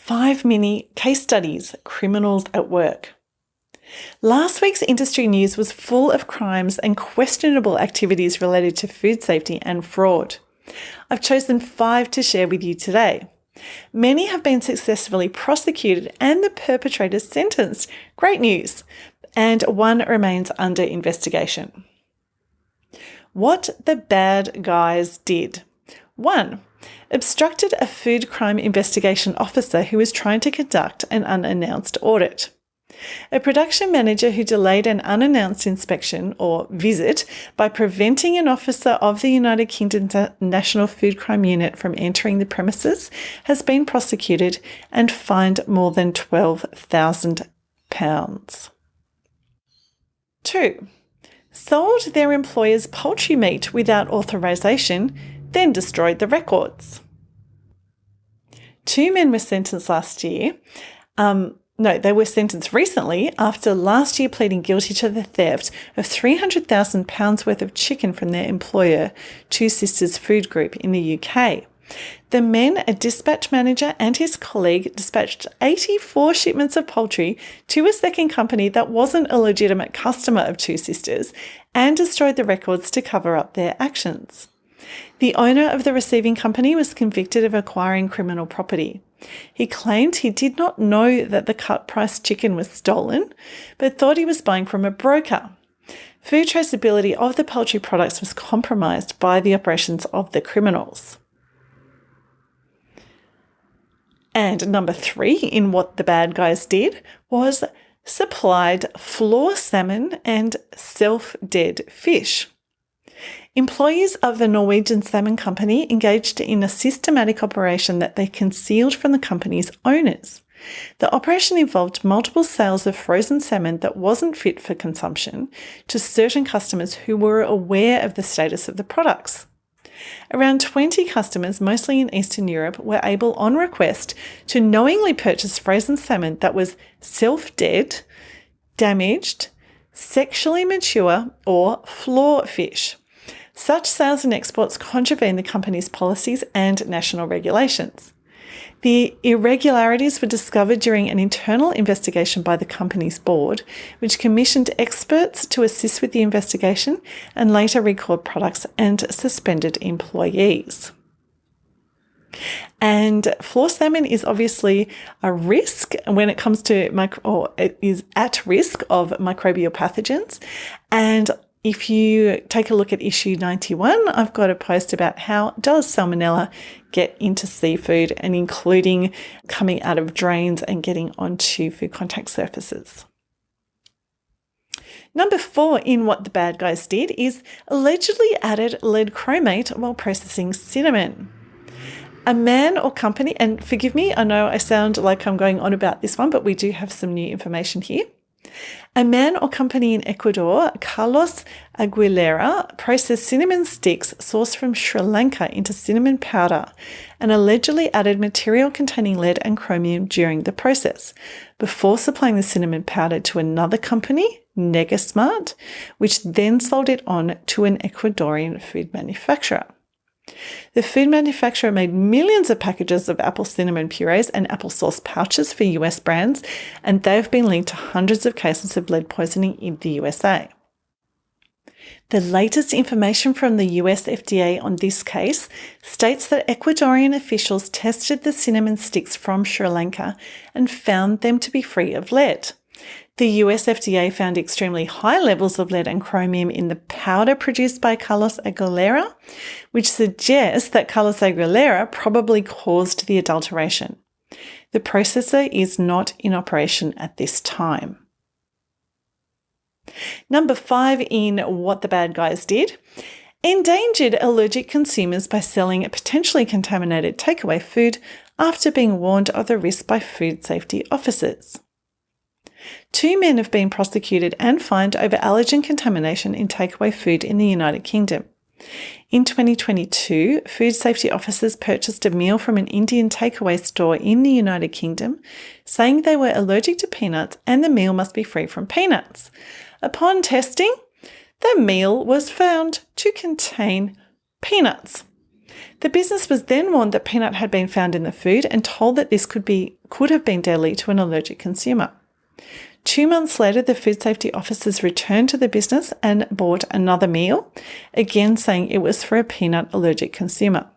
5 mini case studies, criminals at work. Last week's industry news was full of crimes and questionable activities related to food safety and fraud. I've chosen 5 to share with you today. Many have been successfully prosecuted and the perpetrators sentenced. Great news. And 1 remains under investigation. What the bad guys did. 1. Obstructed a food crime investigation officer who was trying to conduct an unannounced audit. A production manager who delayed an unannounced inspection or visit by preventing an officer of the United Kingdom National Food Crime Unit from entering the premises has been prosecuted and fined more than £12,000. 2. Sold their employer's poultry meat without authorisation, then destroyed the records. 2 men were sentenced last year. They were sentenced recently after last year pleading guilty to the theft of £300,000 worth of chicken from their employer, Two Sisters Food Group in the UK. The men, a dispatch manager and his colleague, dispatched 84 shipments of poultry to a second company that wasn't a legitimate customer of Two Sisters and destroyed the records to cover up their actions. The owner of the receiving company was convicted of acquiring criminal property. He claimed he did not know that the cut-price chicken was stolen, but thought he was buying from a broker. Food traceability of the poultry products was compromised by the operations of the criminals. And number 3 in what the bad guys did was supplied floor salmon and self-dead fish. Employees of the Norwegian Salmon Company engaged in a systematic operation that they concealed from the company's owners. The operation involved multiple sales of frozen salmon that wasn't fit for consumption to certain customers who were aware of the status of the products. Around 20 customers, mostly in Eastern Europe, were able on request to knowingly purchase frozen salmon that was self-dead, damaged, sexually mature, or floor fish. Such sales and exports contravene the company's policies and national regulations. The irregularities were discovered during an internal investigation by the company's board, which commissioned experts to assist with the investigation and later recalled products and suspended employees. And floor salmon is obviously a risk when it comes to it is at risk of microbial pathogens. And if you take a look at issue 91, I've got a post about how does salmonella get into seafood and including coming out of drains and getting onto food contact surfaces. Number 4 in what the bad guys did is allegedly added lead chromate while processing cinnamon. A man or company, and forgive me, I know I sound like I'm going on about this one, but we do have some new information here. A man or company in Ecuador, Carlos Aguilera, processed cinnamon sticks sourced from Sri Lanka into cinnamon powder and allegedly added material containing lead and chromium during the process, before supplying the cinnamon powder to another company, Negasmart, which then sold it on to an Ecuadorian food manufacturer. The food manufacturer made millions of packages of apple cinnamon purees and applesauce pouches for US brands, and they've been linked to hundreds of cases of lead poisoning in the USA. The latest information from the US FDA on this case states that Ecuadorian officials tested the cinnamon sticks from Sri Lanka and found them to be free of lead. The US FDA found extremely high levels of lead and chromium in the powder produced by Carlos Aguilera, which suggests that Carlos Aguilera probably caused the adulteration. The processor is not in operation at this time. Number 5 in what the bad guys did. Endangered allergic consumers by selling potentially contaminated takeaway food after being warned of the risk by food safety officers. 2 men have been prosecuted and fined over allergen contamination in takeaway food in the United Kingdom. In 2022, food safety officers purchased a meal from an Indian takeaway store in the United Kingdom, saying they were allergic to peanuts and the meal must be free from peanuts. Upon testing, the meal was found to contain peanuts. The business was then warned that peanut had been found in the food and told that this could have been deadly to an allergic consumer. 2 months later, the food safety officers returned to the business and bought another meal, again saying it was for a peanut allergic consumer.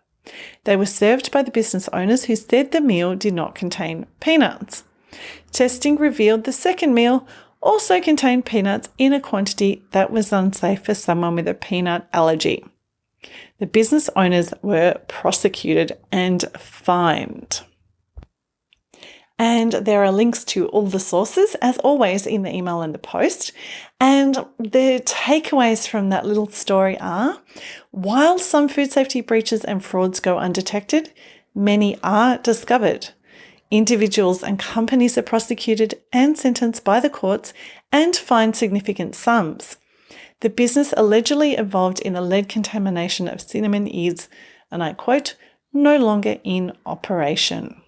They were served by the business owners who said the meal did not contain peanuts. Testing revealed the second meal also contained peanuts in a quantity that was unsafe for someone with a peanut allergy. The business owners were prosecuted and fined. And there are links to all the sources, as always, in the email and the post. And the takeaways from that little story are, while some food safety breaches and frauds go undetected, many are discovered. Individuals and companies are prosecuted and sentenced by the courts and fined significant sums. The business allegedly involved in the lead contamination of cinnamon is, and I quote, no longer in operation.